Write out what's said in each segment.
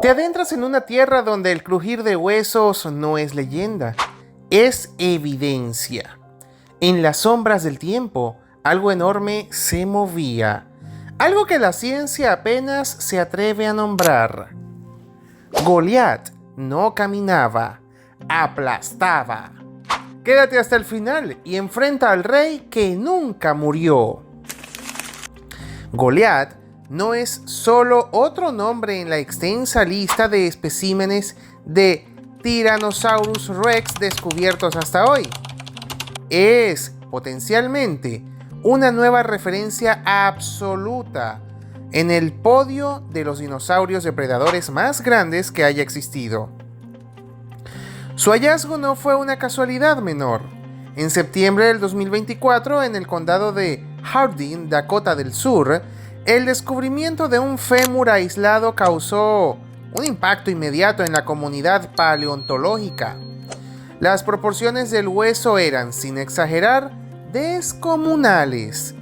Te adentras en una tierra donde el crujir de huesos no es leyenda, es evidencia. En las sombras del tiempo, algo enorme se movía, algo que la ciencia apenas se atreve a nombrar. Goliat no caminaba, aplastaba. Quédate hasta el final y enfrenta al rey que nunca murió. Goliat no es solo otro nombre en la extensa lista de especímenes de Tyrannosaurus Rex descubiertos hasta hoy. Es potencialmente una nueva referencia absoluta en el podio de los dinosaurios depredadores más grandes que haya existido. Su hallazgo no fue una casualidad menor. En septiembre del 2024, en el condado de Hardin, Dakota del Sur, el descubrimiento de un fémur aislado causó un impacto inmediato en la comunidad paleontológica. Las proporciones del hueso eran, sin exagerar, descomunales.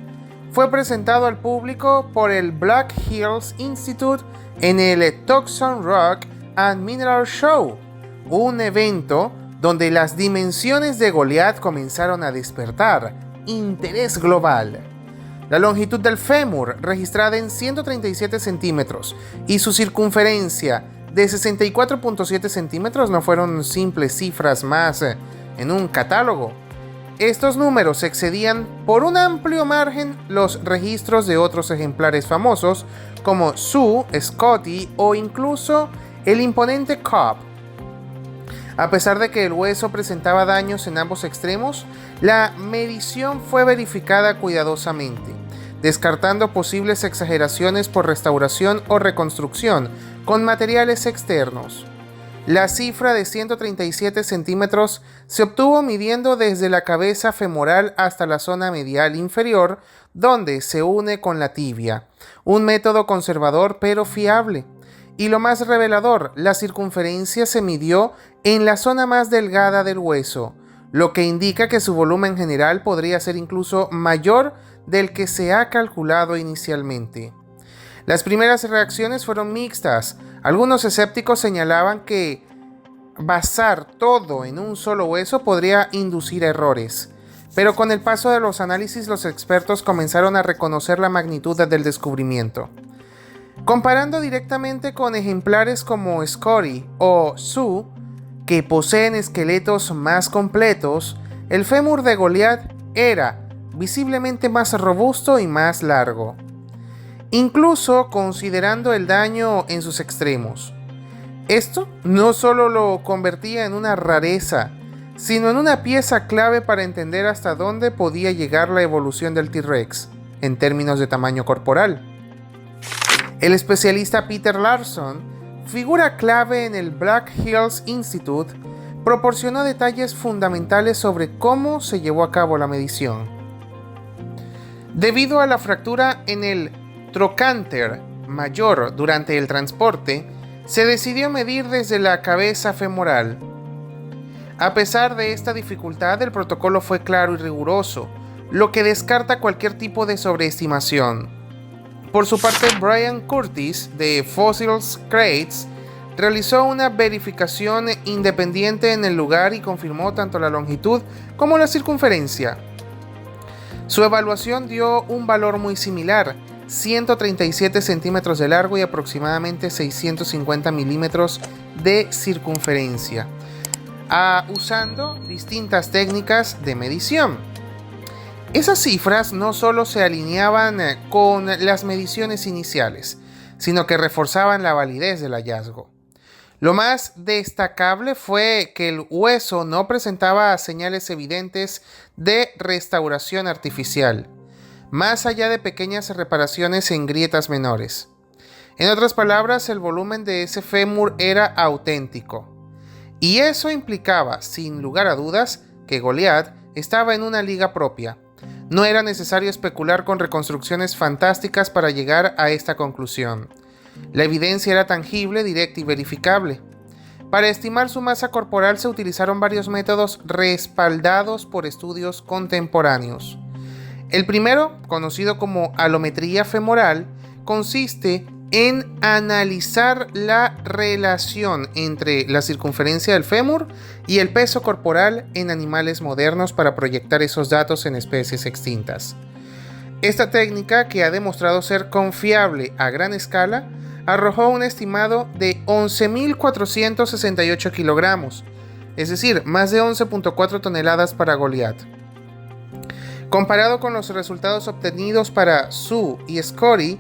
Fue presentado al público por el Black Hills Institute en el Tucson Rock and Mineral Show, un evento donde las dimensiones de Goliat comenzaron a despertar interés global. La longitud del fémur, registrada en 137 centímetros, y su circunferencia de 64.7 centímetros no fueron simples cifras más en un catálogo. Estos números excedían por un amplio margen los registros de otros ejemplares famosos como Sue, Scotty o incluso el imponente Cobb. A pesar de que el hueso presentaba daños en ambos extremos, la medición fue verificada cuidadosamente, descartando posibles exageraciones por restauración o reconstrucción con materiales externos. La cifra de 137 centímetros se obtuvo midiendo desde la cabeza femoral hasta la zona medial inferior, donde se une con la tibia, un método conservador pero fiable. Y lo más revelador, la circunferencia se midió en la zona más delgada del hueso, lo que indica que su volumen general podría ser incluso mayor del que se ha calculado inicialmente. Las primeras reacciones fueron mixtas. Algunos escépticos señalaban que basar todo en un solo hueso podría inducir errores. Pero con el paso de los análisis, los expertos comenzaron a reconocer la magnitud del descubrimiento. Comparando directamente con ejemplares como Scotty o Sue, que poseen esqueletos más completos, el fémur de Goliat era visiblemente más robusto y más largo, incluso considerando el daño en sus extremos. Esto no solo lo convertía en una rareza, sino en una pieza clave para entender hasta dónde podía llegar la evolución del T-Rex en términos de tamaño corporal. El especialista Peter Larson, figura clave en el Black Hills Institute, proporcionó detalles fundamentales sobre cómo se llevó a cabo la medición. Debido a la fractura en el trocánter mayor durante el transporte, se decidió medir desde la cabeza femoral. A pesar de esta dificultad, el protocolo fue claro y riguroso, lo que descarta cualquier tipo de sobreestimación. Por su parte, Brian Curtis, de Fossils Crates, realizó una verificación independiente en el lugar y confirmó tanto la longitud como la circunferencia. Su evaluación dio un valor muy similar, 137 centímetros de largo y aproximadamente 650 milímetros de circunferencia, usando distintas técnicas de medición. Esas cifras no solo se alineaban con las mediciones iniciales, sino que reforzaban la validez del hallazgo. Lo más destacable fue que el hueso no presentaba señales evidentes de restauración artificial, más allá de pequeñas reparaciones en grietas menores. En otras palabras, el volumen de ese fémur era auténtico. Y eso implicaba, sin lugar a dudas, que Goliat estaba en una liga propia. No era necesario especular con reconstrucciones fantásticas para llegar a esta conclusión. La evidencia era tangible, directa y verificable. Para estimar su masa corporal se utilizaron varios métodos respaldados por estudios contemporáneos. El primero, conocido como alometría femoral, consiste en analizar la relación entre la circunferencia del fémur y el peso corporal en animales modernos para proyectar esos datos en especies extintas. Esta técnica, que ha demostrado ser confiable a gran escala, arrojó un estimado de 11.468 kilogramos, es decir, más de 11.4 toneladas para Goliath. Comparado con los resultados obtenidos para Sue y Scotty,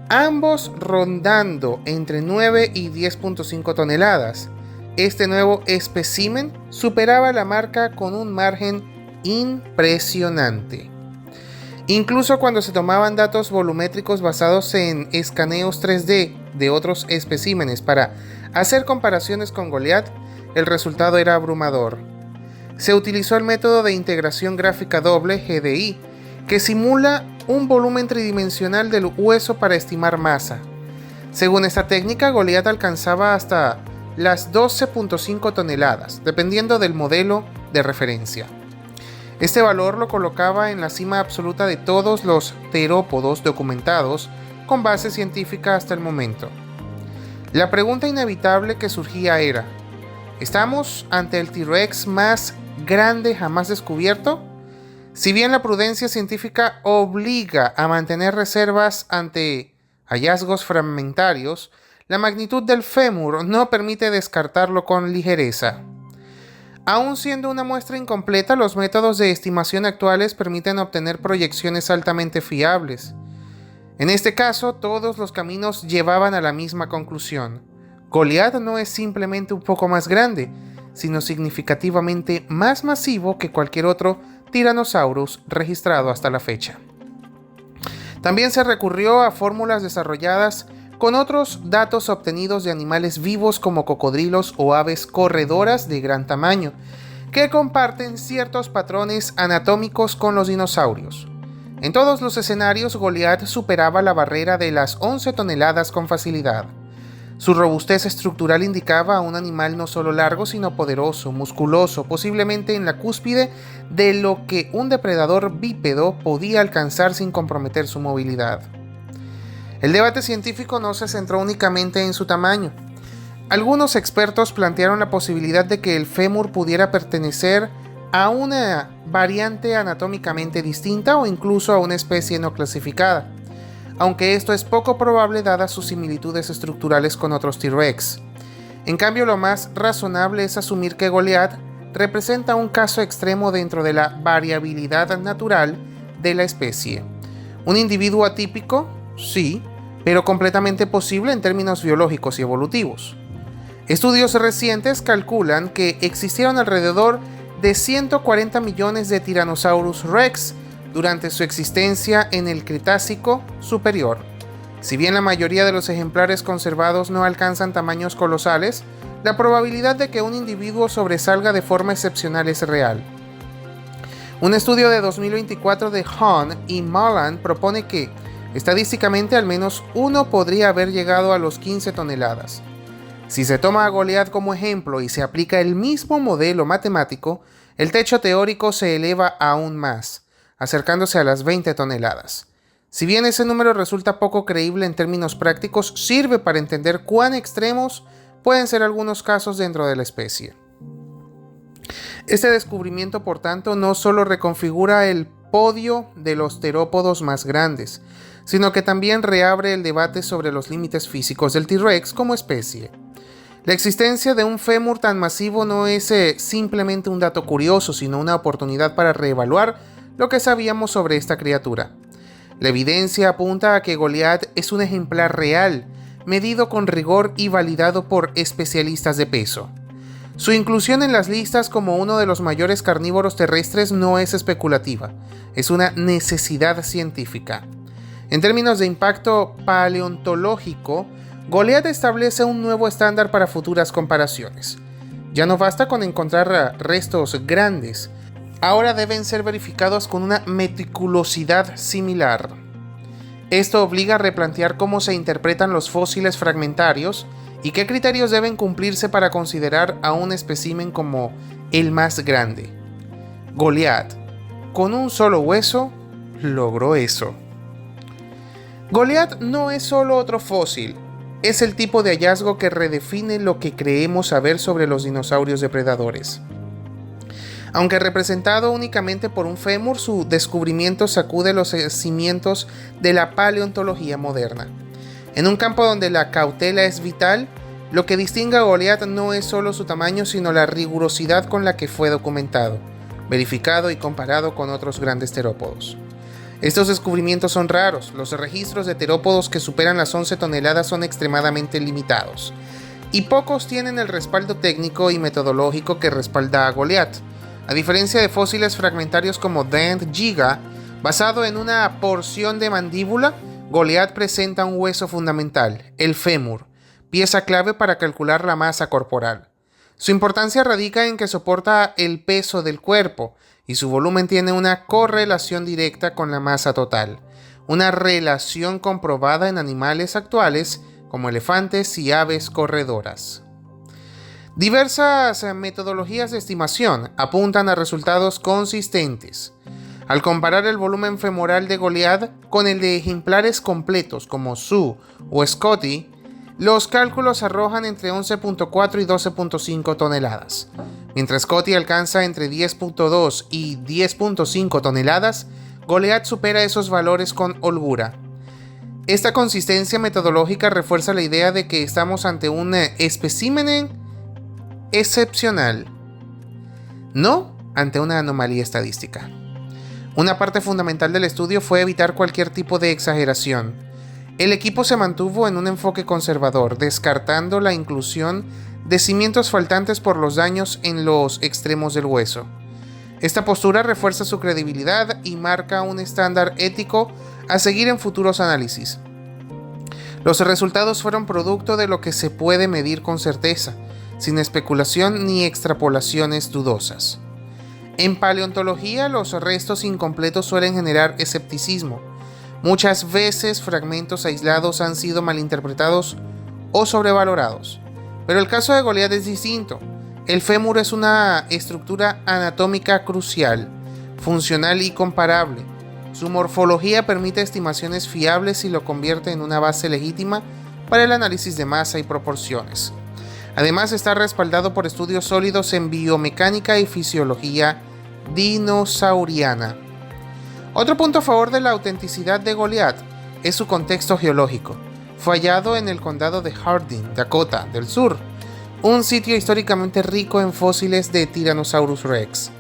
ambos rondando entre 9 y 10.5 toneladas, este nuevo espécimen superaba la marca con un margen impresionante. Incluso cuando se tomaban datos volumétricos basados en escaneos 3D de otros especímenes para hacer comparaciones con Goliath, el resultado era abrumador. Se utilizó el método de integración gráfica doble GDI, que simula un volumen tridimensional del hueso para estimar masa. Según esta técnica, Goliath alcanzaba hasta las 12.5 toneladas, dependiendo del modelo de referencia. Este valor lo colocaba en la cima absoluta de todos los terópodos documentados con base científica hasta el momento. La pregunta inevitable que surgía era: ¿estamos ante el T-Rex más grande jamás descubierto? Si bien la prudencia científica obliga a mantener reservas ante hallazgos fragmentarios, la magnitud del fémur no permite descartarlo con ligereza. Aún siendo una muestra incompleta, los métodos de estimación actuales permiten obtener proyecciones altamente fiables. En este caso, todos los caminos llevaban a la misma conclusión. Goliath no es simplemente un poco más grande, sino significativamente más masivo que cualquier otro Tyrannosaurus registrado hasta la fecha. También se recurrió a fórmulas desarrolladas con otros datos obtenidos de animales vivos como cocodrilos o aves corredoras de gran tamaño, que comparten ciertos patrones anatómicos con los dinosaurios. En todos los escenarios, Goliath superaba la barrera de las 11 toneladas con facilidad. Su robustez estructural indicaba a un animal no solo largo, sino poderoso, musculoso, posiblemente en la cúspide de lo que un depredador bípedo podía alcanzar sin comprometer su movilidad. El debate científico no se centró únicamente en su tamaño. Algunos expertos plantearon la posibilidad de que el fémur pudiera pertenecer a una variante anatómicamente distinta o incluso a una especie no clasificada, aunque esto es poco probable dadas sus similitudes estructurales con otros T-Rex. En cambio, lo más razonable es asumir que Goliath representa un caso extremo dentro de la variabilidad natural de la especie. Un individuo atípico, sí, pero completamente posible en términos biológicos y evolutivos. Estudios recientes calculan que existieron alrededor de 140 millones de Tyrannosaurus Rex durante su existencia en el Cretácico superior. Si bien la mayoría de los ejemplares conservados no alcanzan tamaños colosales, la probabilidad de que un individuo sobresalga de forma excepcional es real. Un estudio de 2024 de Hahn y Mullan propone que, estadísticamente, al menos uno podría haber llegado a los 15 toneladas. Si se toma a Goliath como ejemplo y se aplica el mismo modelo matemático, el techo teórico se eleva aún más, acercándose a las 20 toneladas. Si bien ese número resulta poco creíble en términos prácticos, sirve para entender cuán extremos pueden ser algunos casos dentro de la especie. Este descubrimiento, por tanto, no solo reconfigura el podio de los terópodos más grandes, sino que también reabre el debate sobre los límites físicos del T-Rex como especie. La existencia de un fémur tan masivo no es simplemente un dato curioso, sino una oportunidad para reevaluar lo que sabíamos sobre esta criatura. La evidencia apunta a que Goliath es un ejemplar real, medido con rigor y validado por especialistas de peso. Su inclusión en las listas como uno de los mayores carnívoros terrestres no es especulativa, es una necesidad científica. En términos de impacto paleontológico, Goliath establece un nuevo estándar para futuras comparaciones. Ya no basta con encontrar restos grandes, ahora deben ser verificados con una meticulosidad similar. Esto obliga a replantear cómo se interpretan los fósiles fragmentarios y qué criterios deben cumplirse para considerar a un espécimen como el más grande. Goliath, con un solo hueso, logró eso. Goliat no es solo otro fósil, es el tipo de hallazgo que redefine lo que creemos saber sobre los dinosaurios depredadores. Aunque representado únicamente por un fémur, su descubrimiento sacude los cimientos de la paleontología moderna. En un campo donde la cautela es vital, lo que distingue a Goliat no es solo su tamaño, sino la rigurosidad con la que fue documentado, verificado y comparado con otros grandes terópodos. Estos descubrimientos son raros. Los registros de terópodos que superan las 11 toneladas son extremadamente limitados, y pocos tienen el respaldo técnico y metodológico que respalda a Goliat. A diferencia de fósiles fragmentarios como Dent Giga, basado en una porción de mandíbula, Goliat presenta un hueso fundamental, el fémur, pieza clave para calcular la masa corporal. Su importancia radica en que soporta el peso del cuerpo y su volumen tiene una correlación directa con la masa total, una relación comprobada en animales actuales como elefantes y aves corredoras. Diversas metodologías de estimación apuntan a resultados consistentes. Al comparar el volumen femoral de Goliat con el de ejemplares completos como Sue o Scotty, los cálculos arrojan entre 11.4 y 12.5 toneladas. Mientras Scotty alcanza entre 10.2 y 10.5 toneladas, Goliat supera esos valores con holgura. Esta consistencia metodológica refuerza la idea de que estamos ante un espécimen excepcional, no ante una anomalía estadística. Una parte fundamental del estudio fue evitar cualquier tipo de exageración. El equipo se mantuvo en un enfoque conservador, descartando la inclusión de cimientos faltantes por los daños en los extremos del hueso. Esta postura refuerza su credibilidad y marca un estándar ético a seguir en futuros análisis. Los resultados fueron producto de lo que se puede medir con certeza, sin especulación ni extrapolaciones dudosas. En paleontología, los restos incompletos suelen generar escepticismo. Muchas veces fragmentos aislados han sido malinterpretados o sobrevalorados. Pero el caso de Goliat es distinto. El fémur es una estructura anatómica crucial, funcional y comparable. Su morfología permite estimaciones fiables y lo convierte en una base legítima para el análisis de masa y proporciones. Además, está respaldado por estudios sólidos en biomecánica y fisiología dinosauriana. Otro punto a favor de la autenticidad de Goliat es su contexto geológico. Fue hallado en el condado de Hardin, Dakota del Sur, un sitio históricamente rico en fósiles de Tyrannosaurus rex.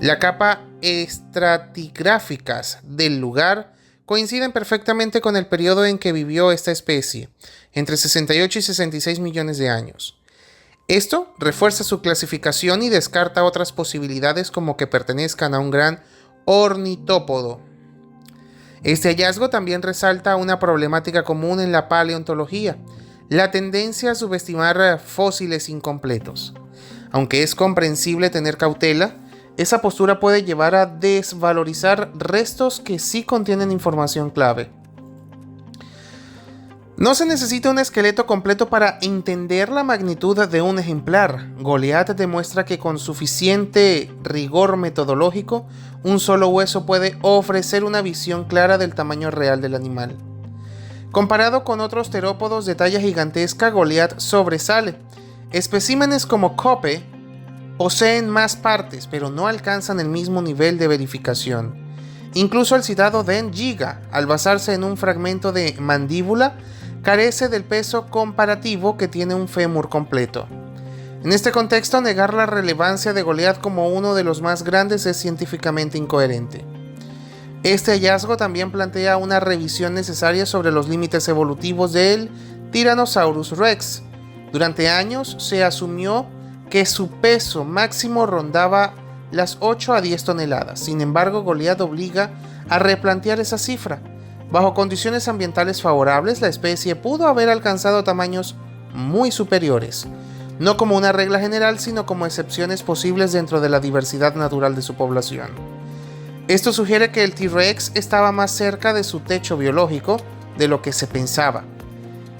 La capa estratigráficas del lugar coinciden perfectamente con el periodo en que vivió esta especie, entre 68 y 66 millones de años. Esto refuerza su clasificación y descarta otras posibilidades como que pertenezcan a un gran ornitópodo. Este hallazgo también resalta una problemática común en la paleontología, la tendencia a subestimar fósiles incompletos. Aunque es comprensible tener cautela, esa postura puede llevar a desvalorizar restos que sí contienen información clave. No se necesita un esqueleto completo para entender la magnitud de un ejemplar. Goliat demuestra que con suficiente rigor metodológico, un solo hueso puede ofrecer una visión clara del tamaño real del animal. Comparado con otros terópodos de talla gigantesca, Goliat sobresale. Especímenes como Cope poseen más partes, pero no alcanzan el mismo nivel de verificación. Incluso el citado Dent Giga, al basarse en un fragmento de mandíbula, carece del peso comparativo que tiene un fémur completo. En este contexto, negar la relevancia de Goliat como uno de los más grandes es científicamente incoherente. Este hallazgo también plantea una revisión necesaria sobre los límites evolutivos del Tyrannosaurus rex. Durante años se asumió que su peso máximo rondaba las 8 a 10 toneladas. Sin embargo, Goliat obliga a replantear esa cifra. Bajo condiciones ambientales favorables, la especie pudo haber alcanzado tamaños muy superiores, no como una regla general, sino como excepciones posibles dentro de la diversidad natural de su población. Esto sugiere que el T-Rex estaba más cerca de su techo biológico de lo que se pensaba.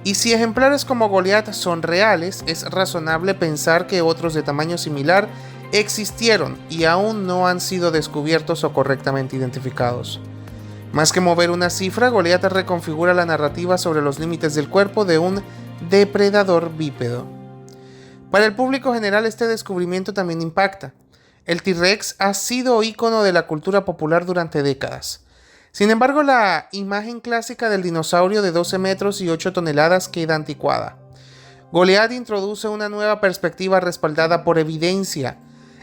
Y si ejemplares como Goliat son reales, es razonable pensar que otros de tamaño similar existieron y aún no han sido descubiertos o correctamente identificados. Más que mover una cifra, Goliat reconfigura la narrativa sobre los límites del cuerpo de un depredador bípedo. Para el público general, este descubrimiento también impacta. El T-Rex ha sido ícono de la cultura popular durante décadas. Sin embargo, la imagen clásica del dinosaurio de 12 metros y 8 toneladas queda anticuada. Goliat introduce una nueva perspectiva respaldada por evidencia.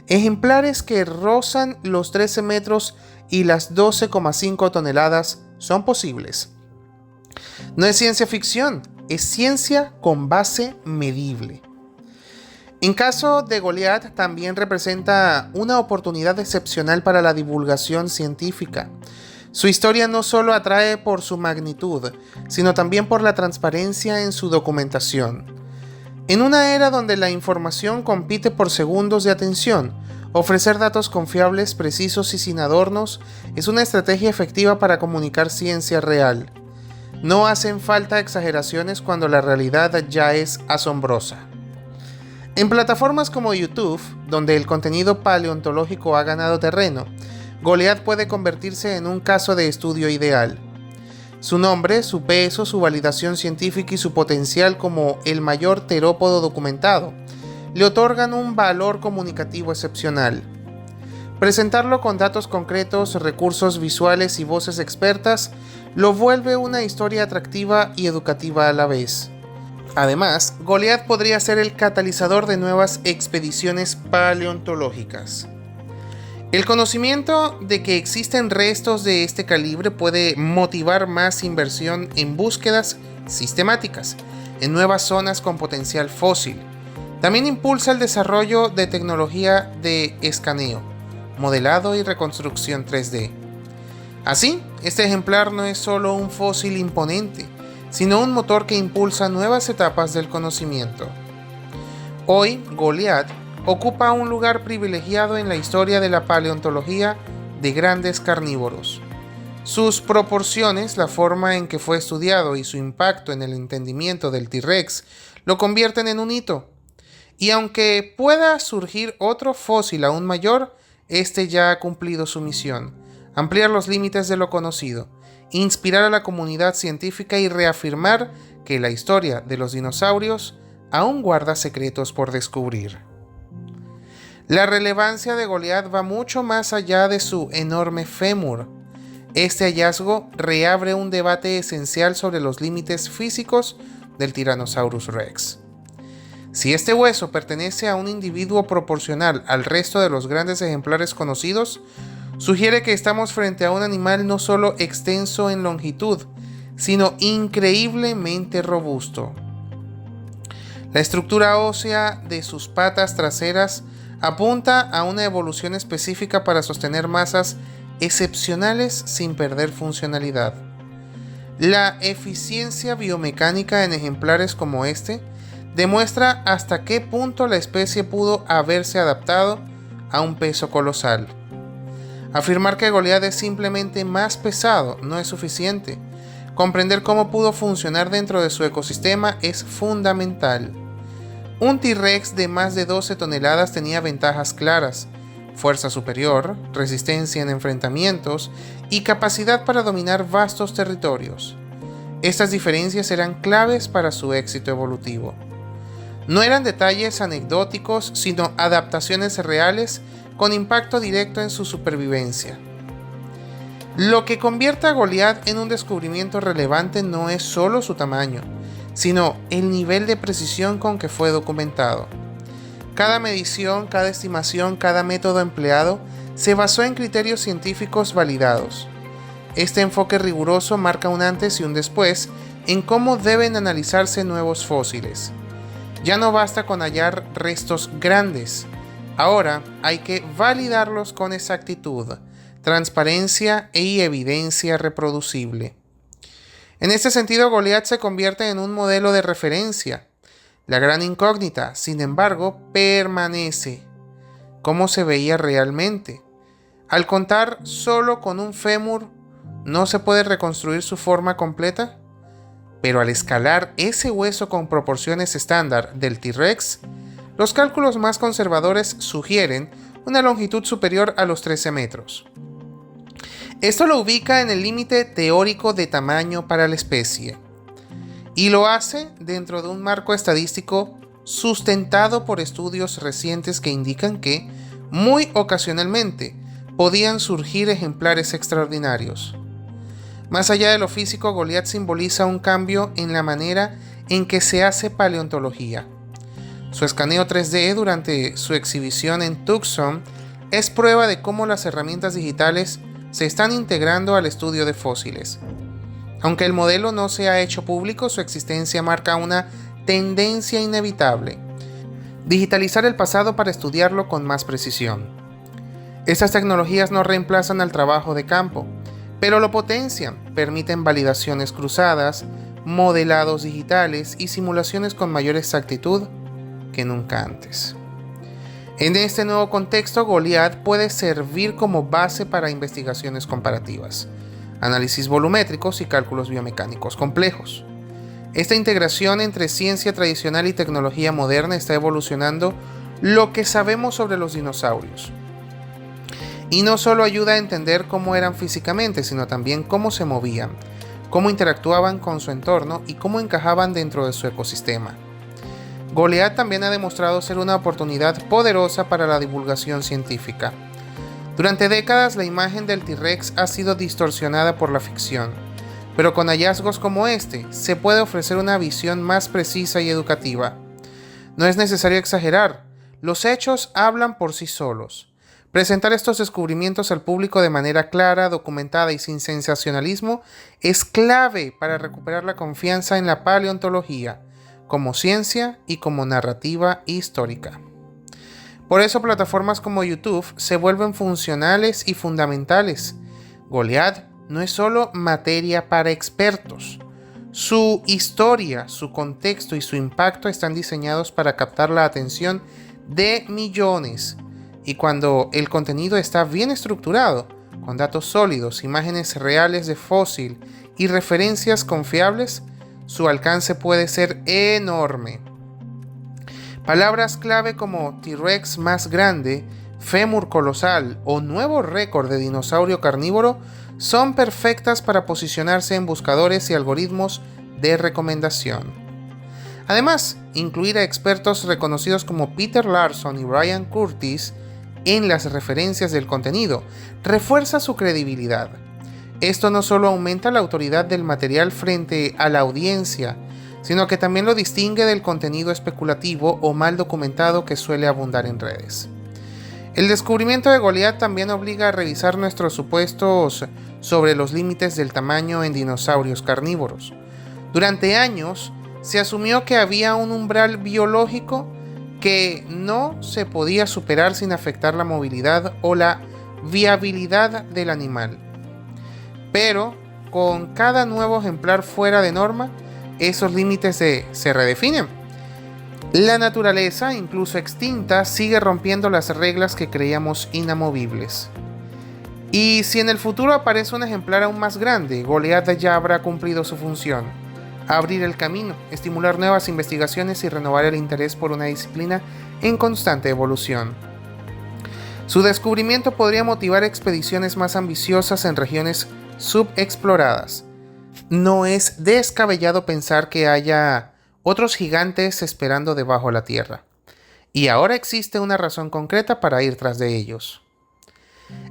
Ejemplares que rozan los 13 metros y las 12,5 toneladas son posibles. No es ciencia ficción, es ciencia con base medible. En caso de Goliat, también representa una oportunidad excepcional para la divulgación científica. Su historia no solo atrae por su magnitud, sino también por la transparencia en su documentación. En una era donde la información compite por segundos de atención, ofrecer datos confiables, precisos y sin adornos es una estrategia efectiva para comunicar ciencia real. No hacen falta exageraciones cuando la realidad ya es asombrosa. En plataformas como YouTube, donde el contenido paleontológico ha ganado terreno, Goliat puede convertirse en un caso de estudio ideal. Su nombre, su peso, su validación científica y su potencial como el mayor terópodo documentado le otorgan un valor comunicativo excepcional. Presentarlo con datos concretos, recursos visuales y voces expertas lo vuelve una historia atractiva y educativa a la vez. Además, Goliat podría ser el catalizador de nuevas expediciones paleontológicas. El conocimiento de que existen restos de este calibre puede motivar más inversión en búsquedas sistemáticas en nuevas zonas con potencial fósil. También impulsa el desarrollo de tecnología de escaneo, modelado y reconstrucción 3D. Así, este ejemplar no es solo un fósil imponente, sino un motor que impulsa nuevas etapas del conocimiento. Hoy, Goliat ocupa un lugar privilegiado en la historia de la paleontología de grandes carnívoros. Sus proporciones, la forma en que fue estudiado y su impacto en el entendimiento del T-Rex lo convierten en un hito. Y aunque pueda surgir otro fósil aún mayor, este ya ha cumplido su misión: ampliar los límites de lo conocido, inspirar a la comunidad científica y reafirmar que la historia de los dinosaurios aún guarda secretos por descubrir. La relevancia de Goliat va mucho más allá de su enorme fémur. Este hallazgo reabre un debate esencial sobre los límites físicos del Tyrannosaurus Rex. Si este hueso pertenece a un individuo proporcional al resto de los grandes ejemplares conocidos, sugiere que estamos frente a un animal no solo extenso en longitud, sino increíblemente robusto. La estructura ósea de sus patas traseras apunta a una evolución específica para sostener masas excepcionales sin perder funcionalidad. La eficiencia biomecánica en ejemplares como este demuestra hasta qué punto la especie pudo haberse adaptado a un peso colosal. Afirmar que Goliat es simplemente más pesado no es suficiente. Comprender cómo pudo funcionar dentro de su ecosistema es fundamental. Un T-Rex de más de 12 toneladas tenía ventajas claras: fuerza superior, resistencia en enfrentamientos y capacidad para dominar vastos territorios. Estas diferencias eran claves para su éxito evolutivo. No eran detalles anecdóticos, sino adaptaciones reales con impacto directo en su supervivencia. Lo que convierte a Goliat en un descubrimiento relevante no es solo su tamaño, sino el nivel de precisión con que fue documentado. Cada medición, cada estimación, cada método empleado se basó en criterios científicos validados. Este enfoque riguroso marca un antes y un después en cómo deben analizarse nuevos fósiles. Ya no basta con hallar restos grandes, ahora hay que validarlos con exactitud, transparencia y evidencia reproducible. En este sentido, Goliat se convierte en un modelo de referencia. La gran incógnita, sin embargo, permanece: ¿cómo se veía realmente? Al contar solo con un fémur, ¿no se puede reconstruir su forma completa? Pero al escalar ese hueso con proporciones estándar del T-Rex, los cálculos más conservadores sugieren una longitud superior a los 13 metros. Esto lo ubica en el límite teórico de tamaño para la especie, y lo hace dentro de un marco estadístico sustentado por estudios recientes que indican que, muy ocasionalmente, podían surgir ejemplares extraordinarios. Más allá de lo físico, Goliat simboliza un cambio en la manera en que se hace paleontología. Su escaneo 3D durante su exhibición en Tucson es prueba de cómo las herramientas digitales se están integrando al estudio de fósiles. Aunque el modelo no se ha hecho público, su existencia marca una tendencia inevitable: digitalizar el pasado para estudiarlo con más precisión. Estas tecnologías no reemplazan al trabajo de campo, pero lo potencian, permiten validaciones cruzadas, modelados digitales y simulaciones con mayor exactitud que nunca antes. En este nuevo contexto, Goliat puede servir como base para investigaciones comparativas, análisis volumétricos y cálculos biomecánicos complejos. Esta integración entre ciencia tradicional y tecnología moderna está evolucionando lo que sabemos sobre los dinosaurios. Y no solo ayuda a entender cómo eran físicamente, sino también cómo se movían, cómo interactuaban con su entorno y cómo encajaban dentro de su ecosistema. Goliat también ha demostrado ser una oportunidad poderosa para la divulgación científica. Durante décadas, la imagen del T-Rex ha sido distorsionada por la ficción, pero con hallazgos como este, se puede ofrecer una visión más precisa y educativa. No es necesario exagerar, los hechos hablan por sí solos. Presentar estos descubrimientos al público de manera clara, documentada y sin sensacionalismo es clave para recuperar la confianza en la paleontología, como ciencia y como narrativa histórica. Por eso plataformas como YouTube se vuelven funcionales y fundamentales. Goliat no es solo materia para expertos. Su historia, su contexto y su impacto están diseñados para captar la atención de millones. Y cuando el contenido está bien estructurado, con datos sólidos, imágenes reales de fósil y referencias confiables, su alcance puede ser enorme. Palabras clave como T-Rex más grande, fémur colosal o nuevo récord de dinosaurio carnívoro son perfectas para posicionarse en buscadores y algoritmos de recomendación. Además, incluir a expertos reconocidos como Peter Larson y Brian Curtis en las referencias del contenido refuerza su credibilidad. Esto no solo aumenta la autoridad del material frente a la audiencia, sino que también lo distingue del contenido especulativo o mal documentado que suele abundar en redes. El descubrimiento de Goliat también obliga a revisar nuestros supuestos sobre los límites del tamaño en dinosaurios carnívoros. Durante años se asumió que había un umbral biológico que no se podía superar sin afectar la movilidad o la viabilidad del animal. Pero con cada nuevo ejemplar fuera de norma, esos límites se redefinen. La naturaleza, incluso extinta, sigue rompiendo las reglas que creíamos inamovibles. Y si en el futuro aparece un ejemplar aún más grande, Goliat ya habrá cumplido su función: abrir el camino, estimular nuevas investigaciones y renovar el interés por una disciplina en constante evolución. Su descubrimiento podría motivar expediciones más ambiciosas en regiones subexploradas. No es descabellado pensar que haya otros gigantes esperando debajo de la Tierra, y ahora existe una razón concreta para ir tras de ellos.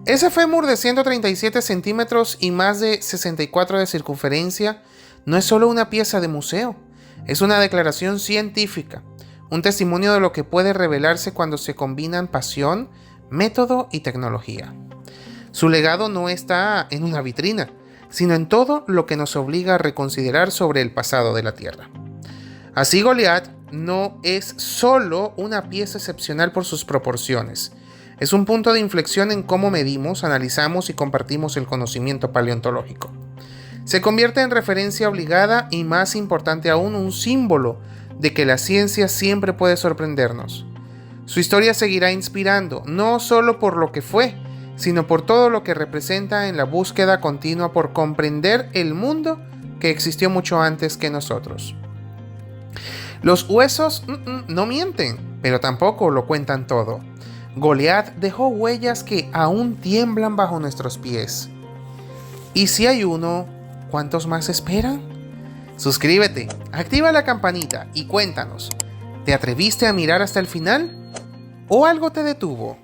Ese fémur de 137 centímetros y más de 64 de circunferencia no es solo una pieza de museo, es una declaración científica, un testimonio de lo que puede revelarse cuando se combinan pasión, método y tecnología. Su legado no está en una vitrina, sino en todo lo que nos obliga a reconsiderar sobre el pasado de la Tierra. Así, Goliat no es solo una pieza excepcional por sus proporciones, es un punto de inflexión en cómo medimos, analizamos y compartimos el conocimiento paleontológico. Se convierte en referencia obligada y, más importante aún, un símbolo de que la ciencia siempre puede sorprendernos. Su historia seguirá inspirando, no solo por lo que fue, sino por todo lo que representa en la búsqueda continua por comprender el mundo que existió mucho antes que nosotros. Los huesos no mienten, pero tampoco lo cuentan todo. Goliat dejó huellas que aún tiemblan bajo nuestros pies. Y si hay uno, ¿cuántos más esperan? Suscríbete, activa la campanita y cuéntanos, ¿te atreviste a mirar hasta el final? ¿O algo te detuvo?